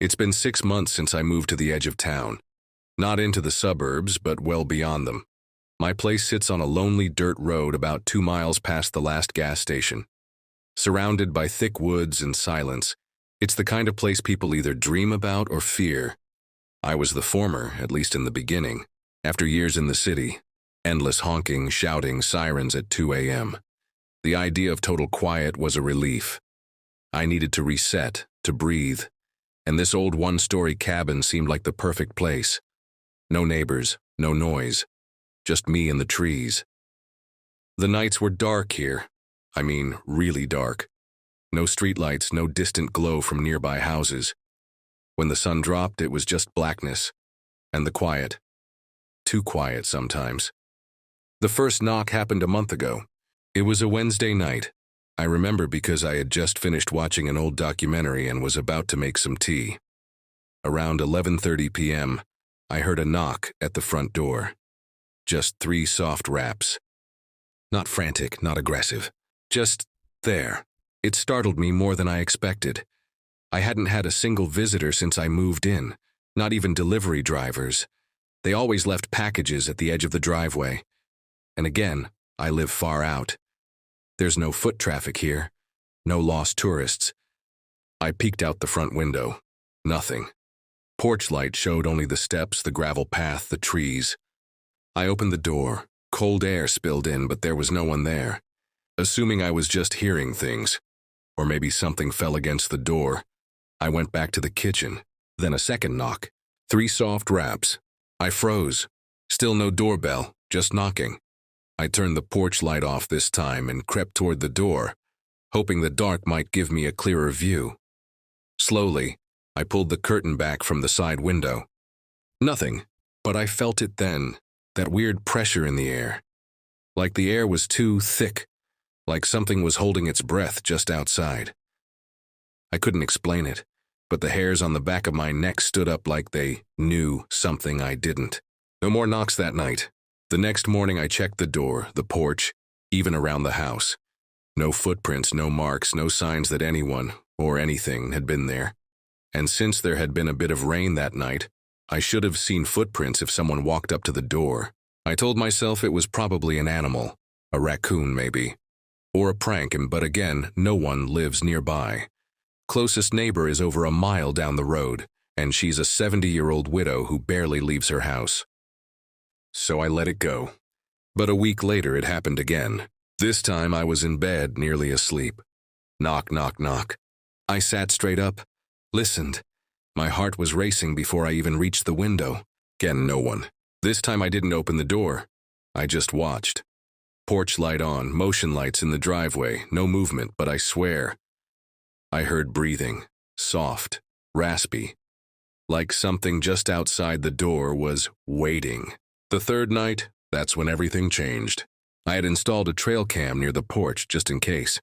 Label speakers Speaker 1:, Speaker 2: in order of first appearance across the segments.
Speaker 1: It's been 6 months since I moved to the edge of town. Not into the suburbs, but well beyond them. My place sits on a lonely dirt road about 2 miles past the last gas station. Surrounded by thick woods and silence, it's the kind of place people either dream about or fear. I was the former, at least in the beginning. After years in the city, endless honking, shouting, sirens at 2 a.m. The idea of total quiet was a relief. I needed to reset, to breathe, and this old one-story cabin seemed like the perfect place. No neighbors, no noise, just me and the trees. The nights were dark here. I mean, really dark. No streetlights, no distant glow from nearby houses. When the sun dropped, it was just blackness. And the quiet. Too quiet sometimes. The first knock happened a month ago. It was a Wednesday night. I remember because I had just finished watching an old documentary and was about to make some tea. Around 11:30 p.m., I heard a knock at the front door. Just 3 soft raps. Not frantic, not aggressive. Just there. It startled me more than I expected. I hadn't had a single visitor since I moved in, not even delivery drivers. They always left packages at the edge of the driveway. And again, I live far out. There's no foot traffic here, no lost tourists. I peeked out the front window. Nothing. Porch light showed only the steps, the gravel path, the trees. I opened the door. Cold air spilled in, but there was no one there. Assuming I was just hearing things, or maybe something fell against the door, I went back to the kitchen. Then a second knock. 3 soft raps. I froze. Still no doorbell, just knocking. I turned the porch light off this time and crept toward the door, hoping the dark might give me a clearer view. Slowly, I pulled the curtain back from the side window. Nothing, but I felt it then, that weird pressure in the air. Like the air was too thick, like something was holding its breath just outside. I couldn't explain it, but the hairs on the back of my neck stood up like they knew something I didn't. No more knocks that night. The next morning I checked the door, the porch, even around the house. No footprints, no marks, no signs that anyone, or anything, had been there. And since there had been a bit of rain that night, I should have seen footprints if someone walked up to the door. I told myself it was probably an animal, a raccoon maybe, or a prank, but again, no one lives nearby. Closest neighbor is over a mile down the road, and she's a 70-year-old widow who barely leaves her house. So I let it go. But a week later it happened again. This time I was in bed, nearly asleep. Knock, knock, knock. I sat straight up, listened. My heart was racing before I even reached the window. Again, no one. This time I didn't open the door. I just watched. Porch light on, motion lights in the driveway, no movement, but I swear. I heard breathing, soft, raspy, like something just outside the door was waiting. The third night, that's when everything changed. I had installed a trail cam near the porch just in case.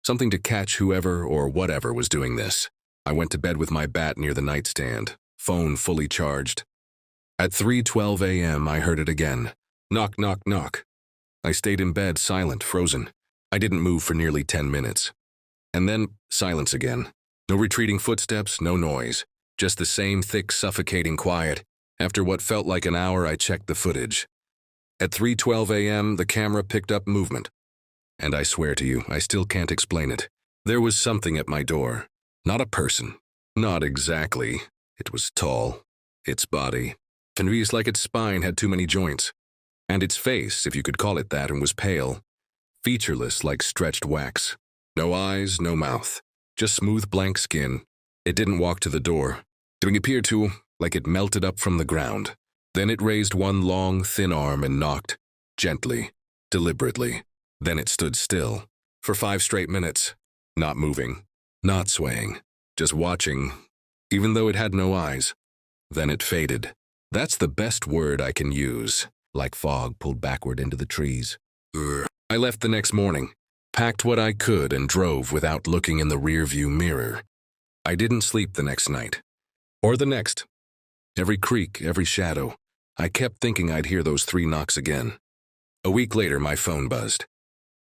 Speaker 1: Something to catch whoever or whatever was doing this. I went to bed with my bat near the nightstand, phone fully charged. At 3:12 a.m. I heard it again. Knock, knock, knock. I stayed in bed, silent, frozen. I didn't move for nearly 10 minutes. And then silence again. No retreating footsteps, no noise. Just the same thick, suffocating quiet. After what felt like an hour, I checked the footage. At 3:12 a.m., the camera picked up movement. And I swear to you, I still can't explain it. There was something at my door. Not a person. Not exactly. It was tall. Its body, conveys like its spine, had too many joints. And its face, if you could call it that, and was pale. Featureless like stretched wax. No eyes, no mouth. Just smooth blank skin. It didn't walk to the door. It appeared to, like it melted up from the ground. Then it raised one long, thin arm and knocked, gently, deliberately. Then it stood still, for 5 straight minutes, not moving, not swaying, just watching, even though it had no eyes. Then it faded. That's the best word I can use, like fog pulled backward into the trees. I left the next morning, packed what I could and drove without looking in the rearview mirror. I didn't sleep the next night, or the next. Every creak, every shadow, I kept thinking I'd hear those 3 knocks again. A week later, my phone buzzed.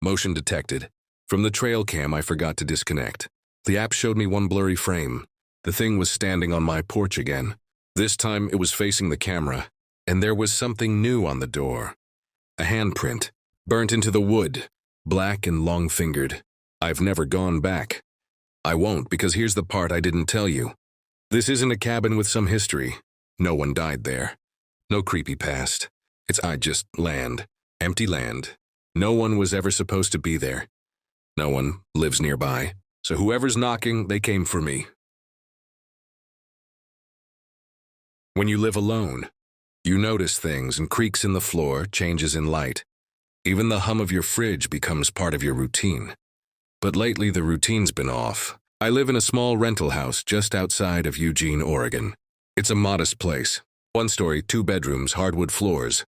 Speaker 1: Motion detected. From the trail cam, I forgot to disconnect. The app showed me one blurry frame. The thing was standing on my porch again. This time it was facing the camera, and there was something new on the door. A handprint, burnt into the wood, black and long-fingered. I've never gone back. I won't, because here's the part I didn't tell you. This isn't a cabin with some history. No one died there. No creepy past. It's just land. Empty land. No one was ever supposed to be there. No one lives nearby. So whoever's knocking, they came for me. When you live alone, you notice things and creaks in the floor, changes in light. Even the hum of your fridge becomes part of your routine. But lately the routine's been off. I live in a small rental house just outside of Eugene, Oregon. It's a modest place. 1 story, 2 bedrooms, hardwood floors.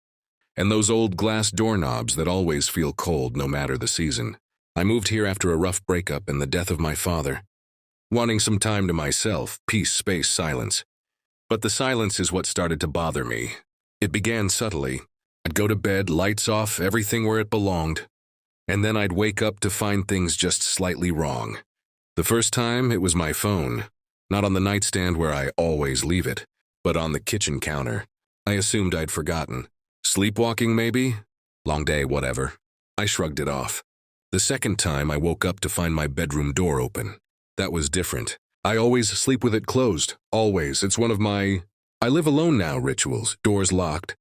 Speaker 1: And those old glass doorknobs that always feel cold no matter the season. I moved here after a rough breakup and the death of my father. Wanting some time to myself, peace, space, silence. But the silence is what started to bother me. It began subtly. I'd go to bed, lights off, everything where it belonged. And then I'd wake up to find things just slightly wrong. The first time, it was my phone. Not on the nightstand where I always leave it, but on the kitchen counter. I assumed I'd forgotten. Sleepwalking, maybe? Long day, whatever. I shrugged it off. The second time, I woke up to find my bedroom door open. That was different. I always sleep with it closed. Always. It's one of my I live alone now rituals. Doors locked.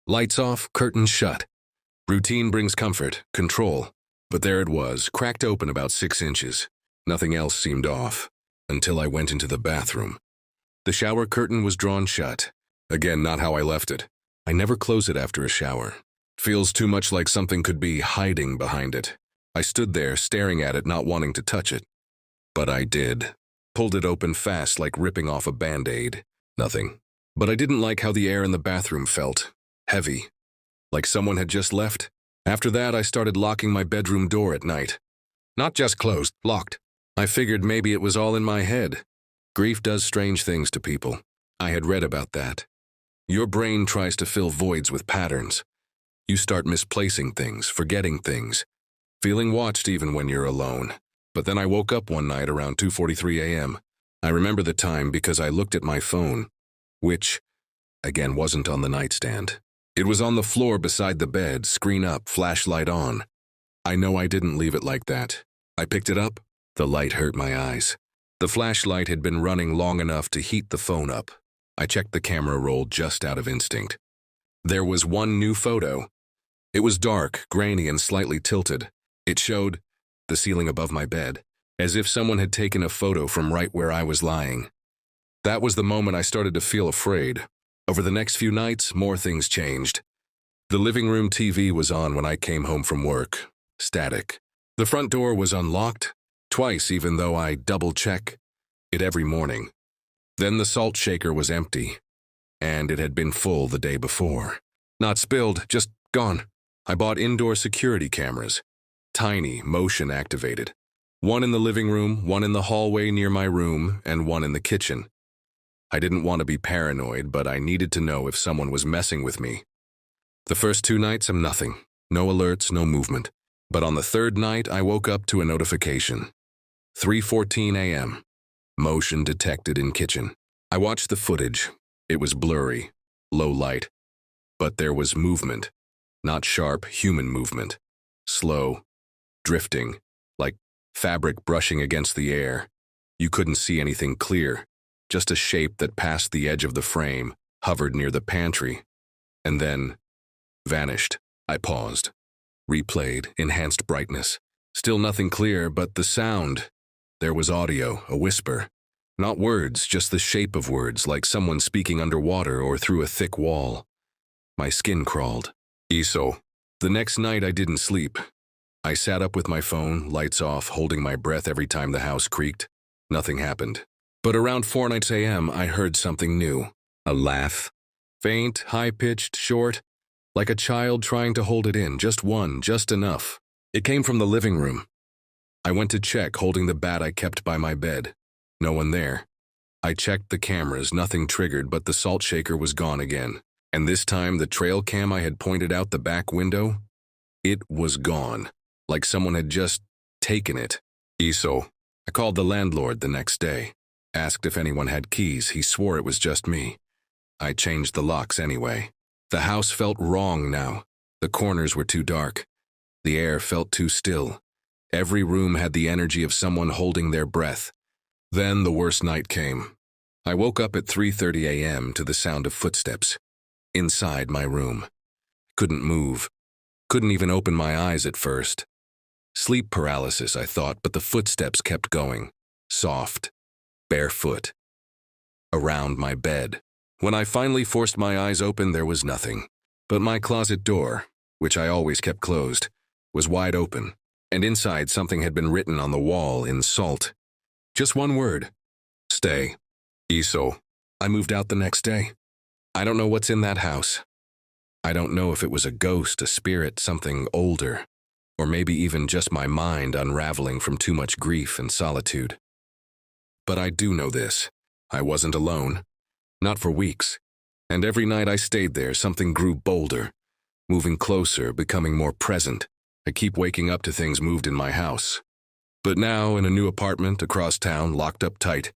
Speaker 1: Lights off, curtains shut. Routine brings comfort, control. But there it was, cracked open about 6 inches. Nothing else seemed off. Until I went into the bathroom. The shower curtain was drawn shut. Again, not how I left it. I never close it after a shower. Feels too much like something could be hiding behind it. I stood there, staring at it, not wanting to touch it. But I did. Pulled it open fast, like ripping off a Band-Aid. Nothing. But I didn't like how the air in the bathroom felt. Heavy. Like someone had just left. After that, I started locking my bedroom door at night. Not just closed, locked. I figured maybe it was all in my head. Grief does strange things to people. I had read about that. Your brain tries to fill voids with patterns. You start misplacing things, forgetting things, feeling watched even when you're alone. But then I woke up one night around 2:43 a.m. I remember the time because I looked at my phone, which, again, wasn't on the nightstand. It was on the floor beside the bed, screen up, flashlight on. I know I didn't leave it like that. I picked it up. The light hurt my eyes. The flashlight had been running long enough to heat the phone up. I checked the camera roll just out of instinct. There was one new photo. It was dark, grainy, and slightly tilted. It showed the ceiling above my bed, as if someone had taken a photo from right where I was lying. That was the moment I started to feel afraid. Over the next few nights, more things changed. The living room TV was on when I came home from work. Static. The front door was unlocked, twice even though I double-check it every morning. Then the salt shaker was empty, and it had been full the day before. Not spilled, just gone. I bought indoor security cameras. Tiny, motion-activated. One in the living room, one in the hallway near my room, and one in the kitchen. I didn't want to be paranoid, but I needed to know if someone was messing with me. The first 2 nights, nothing. No alerts, no movement. But on the 3rd night, I woke up to a notification. 3:14 a.m. Motion detected in kitchen. I watched the footage. It was blurry, low light. But there was movement. Not sharp, human movement. Slow. Drifting, like fabric brushing against the air. You couldn't see anything clear, just a shape that passed the edge of the frame, hovered near the pantry, and then vanished. I paused, replayed, enhanced brightness. Still nothing clear, but the sound. There was audio, a whisper. Not words, just the shape of words, like someone speaking underwater or through a thick wall. My skin crawled. ESO. The next night I didn't sleep. I sat up with my phone, lights off, holding my breath every time the house creaked. Nothing happened. But around 4 a.m., I heard something new. A laugh. Faint, high-pitched, short, like a child trying to hold it in, just one, just enough. It came from the living room. I went to check, holding the bat I kept by my bed. No one there. I checked the cameras, nothing triggered, but the salt shaker was gone again. And this time, the trail cam I had pointed out the back window, it was gone. Like someone had just taken it. ESO. I called the landlord the next day. Asked if anyone had keys. He swore it was just me. I changed the locks anyway. The house felt wrong now. The corners were too dark. The air felt too still. Every room had the energy of someone holding their breath. Then the worst night came. I woke up at 3:30 a.m. to the sound of footsteps. Inside my room. Couldn't move. Couldn't even open my eyes at first. Sleep paralysis, I thought, but the footsteps kept going. Soft. Barefoot. Around my bed. When I finally forced my eyes open, there was nothing. But my closet door, which I always kept closed, was wide open, and inside something had been written on the wall in salt. Just one word. Stay. Iso. I moved out the next day. I don't know what's in that house. I don't know if it was a ghost, a spirit, something older, or maybe even just my mind unraveling from too much grief and solitude. But I do know this. I wasn't alone. Not for weeks. And every night I stayed there, something grew bolder, moving closer, becoming more present. I keep waking up to things moved in my house. But now, in a new apartment across town, locked up tight,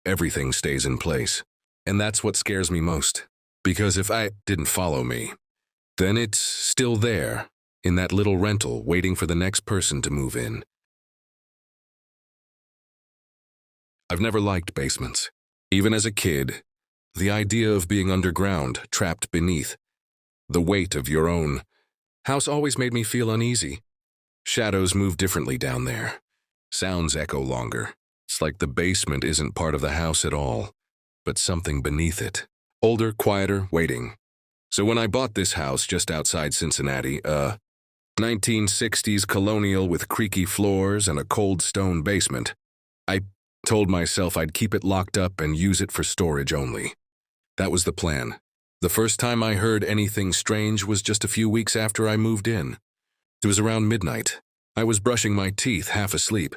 Speaker 1: everything stays in place. And that's what scares me most. Because if I didn't follow me, then it's still there, in that little rental, waiting for the next person to move in. I've never liked basements. Even as a kid, the idea of being underground, trapped beneath, the weight of your own house always made me feel uneasy. Shadows move differently down there. Sounds echo longer. It's like the basement isn't part of the house at all, but something beneath it. Older, quieter, waiting. So when I bought this house just outside Cincinnati, 1960s colonial with creaky floors and a cold stone basement, I told myself I'd keep it locked up and use it for storage only. That was the plan. The first time I heard anything strange was just a few weeks after I moved in. It was around midnight. I was brushing my teeth, half asleep,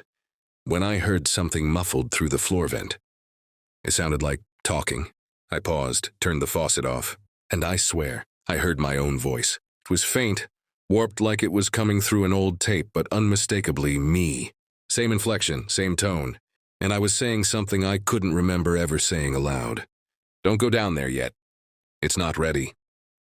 Speaker 1: when I heard something muffled through the floor vent. It sounded like talking. I paused, turned the faucet off, and I swear I heard my own voice. It was faint, warped like it was coming through an old tape, but unmistakably me. Same inflection, same tone, and I was saying something I couldn't remember ever saying aloud. Don't go down there yet. It's not ready.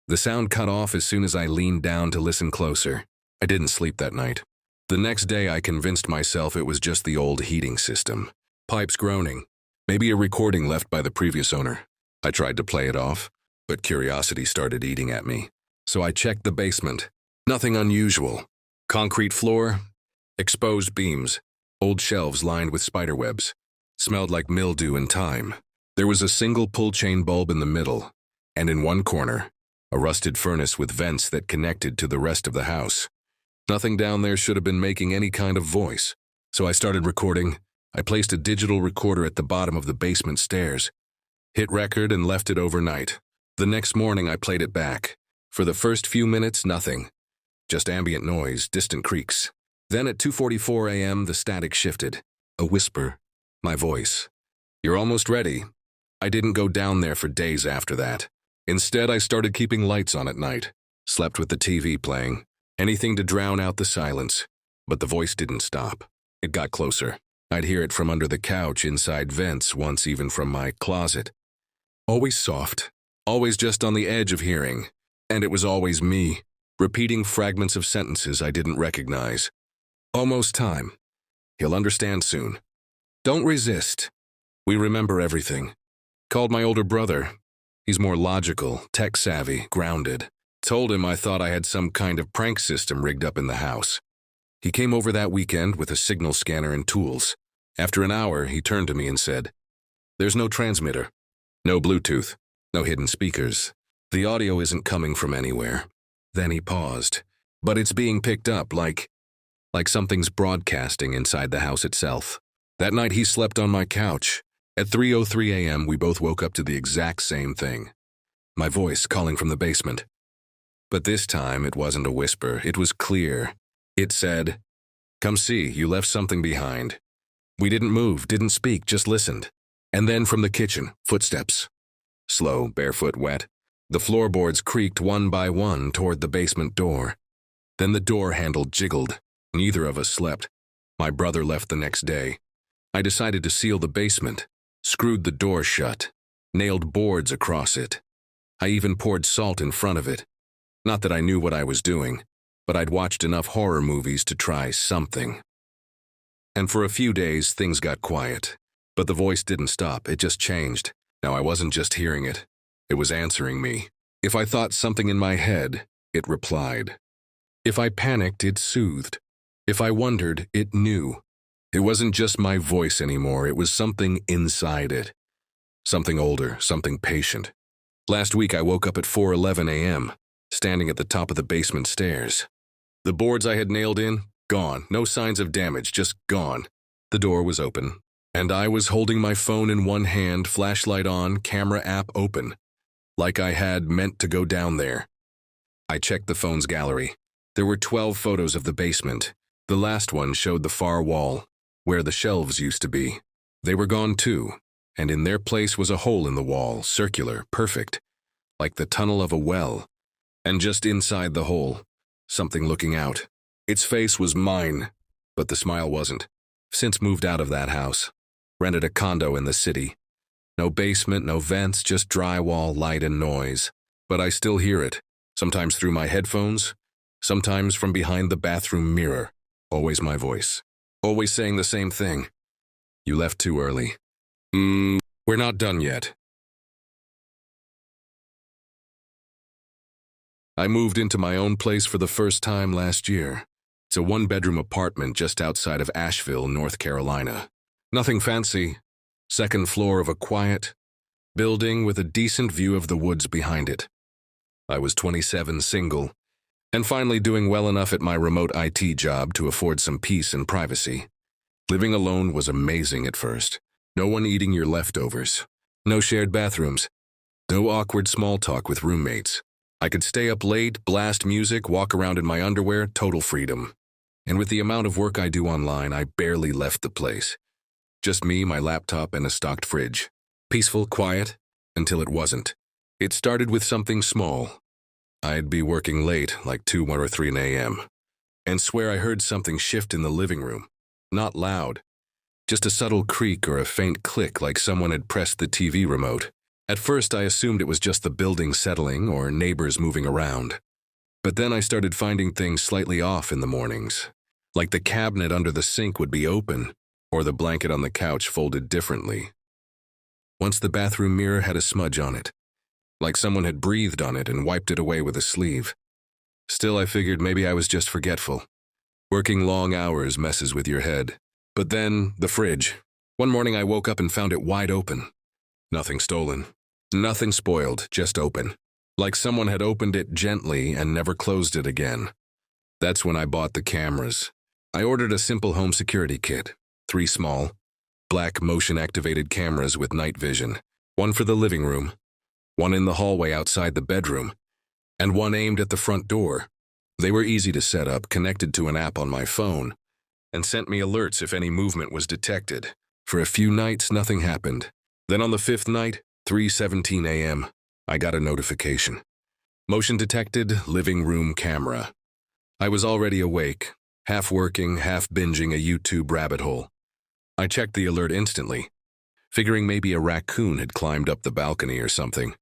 Speaker 1: The sound cut off as soon as I leaned down to listen closer. I didn't sleep that night. The next day I convinced myself it was just the old heating system. Pipes groaning. Maybe a recording left by the previous owner. I tried to play it off, but curiosity started eating at me. So I checked the basement. Nothing unusual. Concrete floor, exposed beams, old shelves lined with spider webs. Smelled like mildew and thyme. There was a single pull-chain bulb in the middle, and in one corner, a rusted furnace with vents that connected to the rest of the house. Nothing down there should have been making any kind of voice. So I started recording. I placed a digital recorder at the bottom of the basement stairs, hit record and left it overnight. The next morning I played it back. For the first few minutes, nothing. Just ambient noise, distant creaks. Then at 2:44 a.m. the static shifted. A whisper. My voice. You're almost ready. I didn't go down there for days after that. Instead, I started keeping lights on at night. Slept with the TV playing. Anything to drown out the silence. But the voice didn't stop. It got closer. I'd hear it from under the couch, inside vents, once even from my closet. Always soft. Always just on the edge of hearing. And it was always me, repeating fragments of sentences I didn't recognize. Almost time. He'll understand soon. Don't resist. We remember everything. Called my older brother. He's more logical, tech-savvy, grounded. Told him I thought I had some kind of prank system rigged up in the house. He came over that weekend with a signal scanner and tools. After an hour, he turned to me and said, "There's no transmitter, no Bluetooth, no hidden speakers. The audio isn't coming from anywhere." Then he paused. "But it's being picked up like something's broadcasting inside the house itself." That night he slept on my couch. At 3:03 a.m. we both woke up to the exact same thing. My voice calling from the basement. But this time it wasn't a whisper, it was clear. It said, "Come see, you left something behind." We didn't move, didn't speak, just listened. And then from the kitchen, footsteps. Slow, barefoot, wet. The floorboards creaked one by one toward the basement door. Then the door handle jiggled. Neither of us slept. My brother left the next day. I decided to seal the basement. screwed the door shut, nailed boards across it. I even poured salt in front of it. Not that I knew what I was doing, but I'd watched enough horror movies to try something. And for a few days, things got quiet. But the voice didn't stop, it just changed. Now I wasn't just hearing it, it was answering me. If I thought something in my head, it replied. If I panicked, it soothed. If I wondered, it knew. It wasn't just my voice anymore, it was something inside it. Something older, something patient. Last week I woke up at 4:11 a.m., standing at the top of the basement stairs. The boards I had nailed in, gone. No signs of damage, just gone. The door was open, and I was holding my phone in one hand, flashlight on, camera app open, like I had meant to go down there. I checked the phone's gallery. There were 12 photos of the basement. The last one showed the far wall, where the shelves used to be. They were gone too, and in their place was a hole in the wall, circular, perfect, like the tunnel of a well. And just inside the hole, something looking out. Its face was mine, but the smile wasn't. Since moved out of that house. Rented a condo in the city. No basement, no vents, just drywall, light and noise. But I still hear it, sometimes through my headphones, sometimes from behind the bathroom mirror. Always my voice. Always saying the same thing. You left too early. We're not done yet. I moved into my own place for the first time last year. It's a one-bedroom apartment just outside of Asheville, North Carolina. Nothing fancy. Second floor of a quiet building with a decent view of the woods behind it. I was 27, single, and finally doing well enough at my remote IT job to afford some peace and privacy. Living alone was amazing at first. No one eating your leftovers. No shared bathrooms. No awkward small talk with roommates. I could stay up late, blast music, walk around in my underwear, total freedom. And with the amount of work I do online, I barely left the place. Just me, my laptop, and a stocked fridge. Peaceful, quiet, until it wasn't. It started with something small. I'd be working late, like 2 or 3 a.m., and swear I heard something shift in the living room. Not loud. Just a subtle creak or a faint click like someone had pressed the TV remote. At first, I assumed it was just the building settling or neighbors moving around. But then I started finding things slightly off in the mornings, like the cabinet under the sink would be open, or the blanket on the couch folded differently. Once the bathroom mirror had a smudge on it, like someone had breathed on it and wiped it away with a sleeve. Still, I figured maybe I was just forgetful. Working long hours messes with your head. But then, the fridge. One morning I woke up and found it wide open. Nothing stolen. Nothing spoiled, just open. Like someone had opened it gently and never closed it again. That's when I bought the cameras. I ordered a simple home security kit. 3 small, black motion-activated cameras with night vision. 1 for the living room, 1 in the hallway outside the bedroom, and 1 aimed at the front door. They were easy to set up, connected to an app on my phone, and sent me alerts if any movement was detected. For a few nights, nothing happened. Then on the 5th night, 3:17 a.m., I got a notification. Motion detected, living room camera. I was already awake, half working, half binging a YouTube rabbit hole. I checked the alert instantly, figuring maybe a raccoon had climbed up the balcony or something.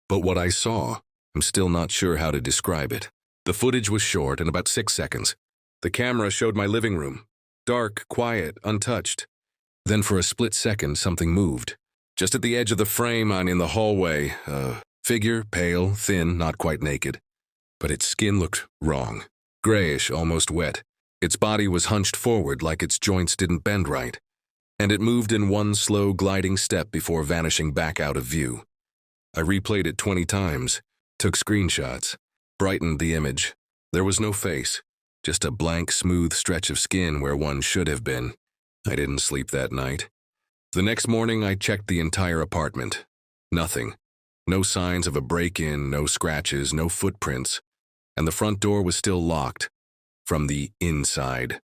Speaker 1: But what I saw, I'm still not sure how to describe it. The footage was short and about 6 seconds. The camera showed my living room, dark, quiet, untouched. Then for a split second, something moved. Just at the edge of the frame and in the hallway, a figure, pale, thin, not quite naked. But its skin looked wrong, grayish, almost wet. Its body was hunched forward like its joints didn't bend right. And it moved in one slow gliding step before vanishing back out of view. I replayed it 20 times, took screenshots, brightened the image. There was no face, just a blank, smooth stretch of skin where one should have been. I didn't sleep that night. The next morning, I checked the entire apartment. Nothing. No signs of a break-in, no scratches, no footprints. And the front door was still locked, from the inside.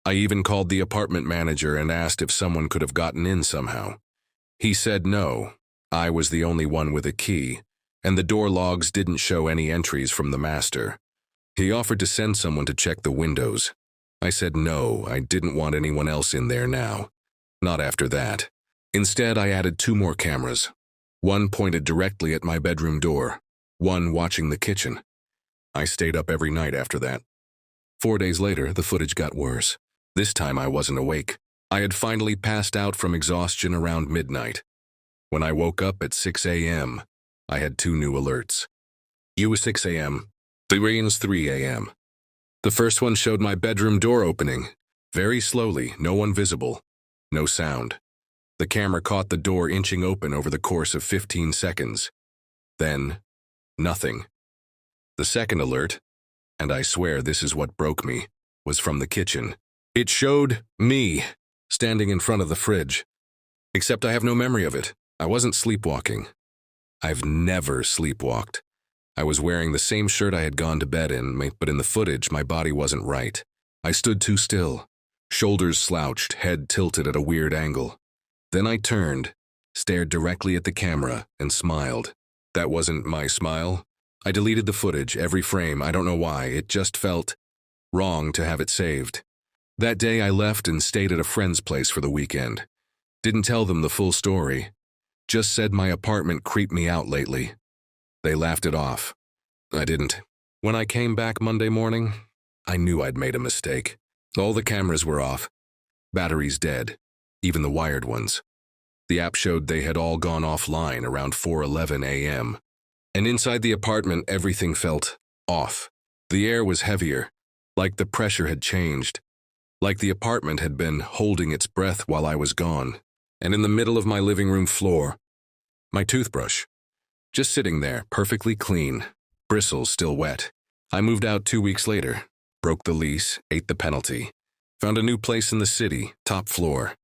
Speaker 1: I even called the apartment manager and asked if someone could have gotten in somehow. He said no. I was the only one with a key, and the door logs didn't show any entries from the master. He offered to send someone to check the windows. I said no, I didn't want anyone else in there now. Not after that. Instead, I added 2 more cameras. One pointed directly at my bedroom door, one watching the kitchen. I stayed up every night after that. 4 days later, the footage got worse. This time I wasn't awake. I had finally passed out from exhaustion around midnight. When I woke up at 6 a.m., I had 2 new alerts. You was 6 a.m., the rain's 3 a.m. The first one showed my bedroom door opening. Very slowly, no one visible, no sound. The camera caught the door inching open over the course of 15 seconds. Then, nothing. The second alert, and I swear this is what broke me, was from the kitchen. It showed me standing in front of the fridge. Except I have no memory of it. I wasn't sleepwalking. I've never sleepwalked. I was wearing the same shirt I had gone to bed in, but in the footage, my body wasn't right. I stood too still, shoulders slouched, head tilted at a weird angle. Then I turned, stared directly at the camera, and smiled. That wasn't my smile. I deleted the footage, every frame. I don't know why. It just felt wrong to have it saved. That day I left and stayed at a friend's place for the weekend. Didn't tell them the full story. Just said my apartment creeped me out lately. They laughed it off. I didn't. When I came back Monday morning, I knew I'd made a mistake. All the cameras were off. Batteries dead. Even the wired ones. The app showed they had all gone offline around 4:11 a.m. And inside the apartment, everything felt off. The air was heavier, like the pressure had changed. Like the apartment had been holding its breath while I was gone. And in the middle of my living room floor, my toothbrush, just sitting there, perfectly clean, bristles still wet. I moved out 2 weeks later, broke the lease, ate the penalty, found a new place in the city, top floor.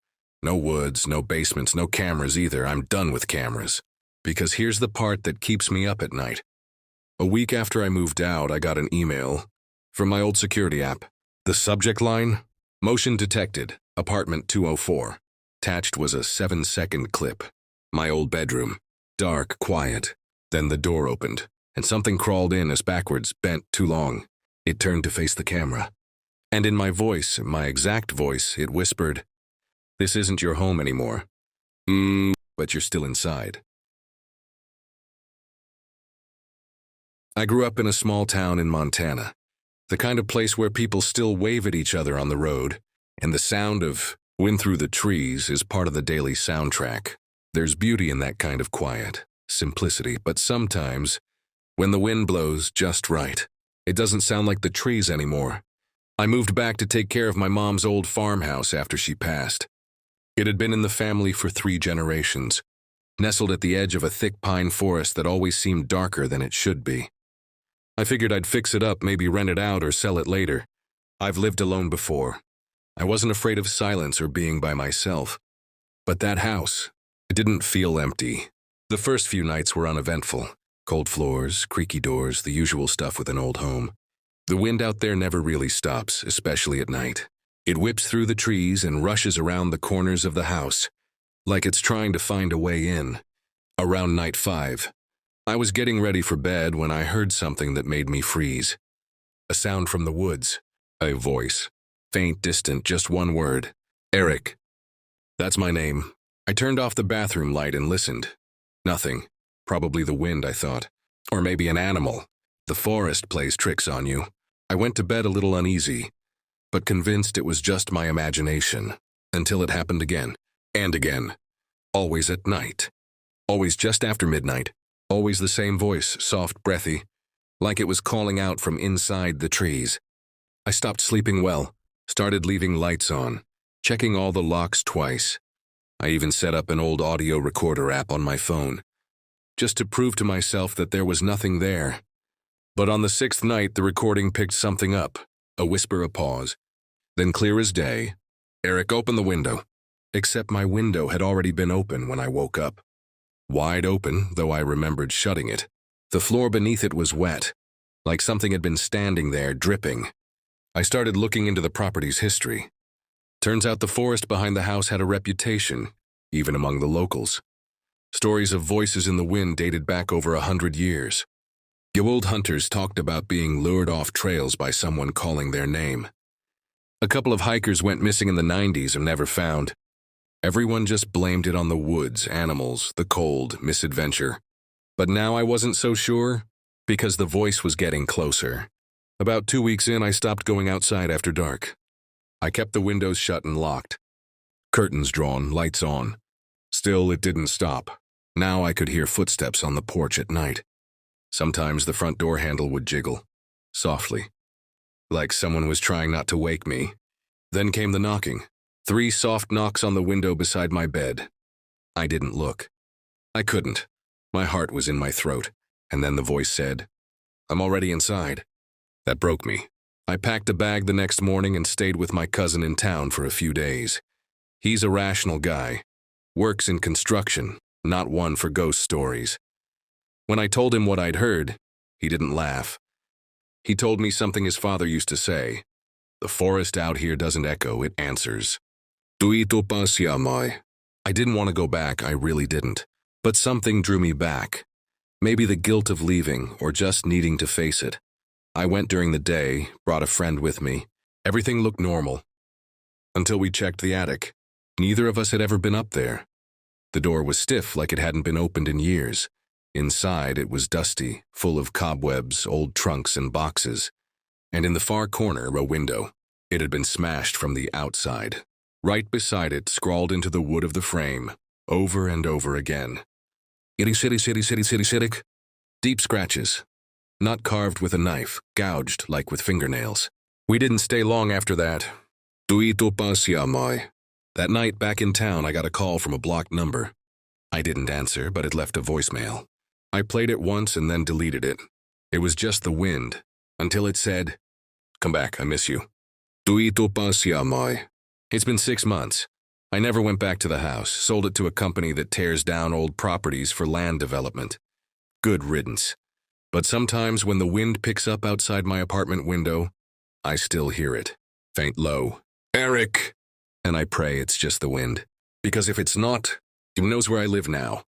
Speaker 1: No woods, no basements, no cameras either. I'm done with cameras. Because here's the part that keeps me up at night. A week after I moved out, I got an email from my old security app. The subject line, motion detected, apartment 204. Attached was a 7-second clip. My old bedroom, dark, quiet. Then the door opened, and something crawled in as backwards, bent too long. It turned to face the camera. And in my voice, my exact voice, it whispered, "This isn't your home anymore. But you're still inside." I grew up in a small town in Montana, the kind of place where people still wave at each other on the road, and the sound of wind through the trees is part of the daily soundtrack. There's beauty in that kind of quiet, simplicity, but sometimes, when the wind blows just right, it doesn't sound like the trees anymore. I moved back to take care of my mom's old farmhouse after she passed. It had been in the family for 3 generations, nestled at the edge of a thick pine forest that always seemed darker than it should be. I figured I'd fix it up, maybe rent it out or sell it later. I've lived alone before. I wasn't afraid of silence or being by myself. But that house, it didn't feel empty. The first few nights were uneventful. Cold floors, creaky doors, the usual stuff with an old home. The wind out there never really stops, especially at night. It whips through the trees and rushes around the corners of the house, like it's trying to find a way in. Around night 5, I was getting ready for bed when I heard something that made me freeze. A sound from the woods. A voice. Faint, distant, just one word. Eric. That's my name. I turned off the bathroom light and listened. Nothing. Probably the wind, I thought. Or maybe an animal. The forest plays tricks on you. I went to bed a little uneasy, but convinced it was just my imagination, until it happened again, and again. Always at night. Always just after midnight. Always the same voice, soft, breathy, like it was calling out from inside the trees. I stopped sleeping well, started leaving lights on, checking all the locks twice. I even set up an old audio recorder app on my phone, just to prove to myself that there was nothing there. But on the 6th night, the recording picked something up, a whisper, a pause. Then clear as day, Eric, open the window. Except my window had already been open when I woke up. Wide open, though I remembered shutting it. The floor beneath it was wet, like something had been standing there, dripping. I started looking into the property's history. Turns out the forest behind the house had a reputation, even among the locals. Stories of voices in the wind dated back over 100 years. The old hunters talked about being lured off trails by someone calling their name. A couple of hikers went missing in the 90s and never found. Everyone just blamed it on the woods, animals, the cold, misadventure. But now I wasn't so sure, because the voice was getting closer. About 2 weeks in, I stopped going outside after dark. I kept the windows shut and locked. Curtains drawn, lights on. Still, it didn't stop. Now I could hear footsteps on the porch at night. Sometimes the front door handle would jiggle, softly, like someone was trying not to wake me. Then came the knocking. 3 soft knocks on the window beside my bed. I didn't look. I couldn't. My heart was in my throat, and then the voice said, "I'm already inside." That broke me. I packed a bag the next morning and stayed with my cousin in town for a few days. He's a rational guy, works in construction, not one for ghost stories. When I told him what I'd heard, he didn't laugh. He told me something his father used to say. The forest out here doesn't echo, it answers. Tuito pasiamai. I didn't want to go back, I really didn't. But something drew me back. Maybe the guilt of leaving, or just needing to face it. I went during the day, brought a friend with me. Everything looked normal. Until we checked the attic. Neither of us had ever been up there. The door was stiff, like it hadn't been opened in years. Inside, it was dusty, full of cobwebs, old trunks, and boxes. And in the far corner, a window. It had been smashed from the outside. Right beside it, scrawled into the wood of the frame, over and over again. Itty-shitty-shitty-shitty-shitty-shitty. Deep scratches. Not carved with a knife, gouged like with fingernails. We didn't stay long after that. Tuito pasiamai. That night, back in town, I got a call from a blocked number. I didn't answer, but it left a voicemail. I played it once and then deleted it. It was just the wind, until it said, "Come back, I miss you." Tuito pasiamai. It's been 6 months. I never went back to the house, sold it to a company that tears down old properties for land development. Good riddance. But sometimes when the wind picks up outside my apartment window, I still hear it, faint low. "Eric!" And I pray it's just the wind. Because if it's not, who knows where I live now?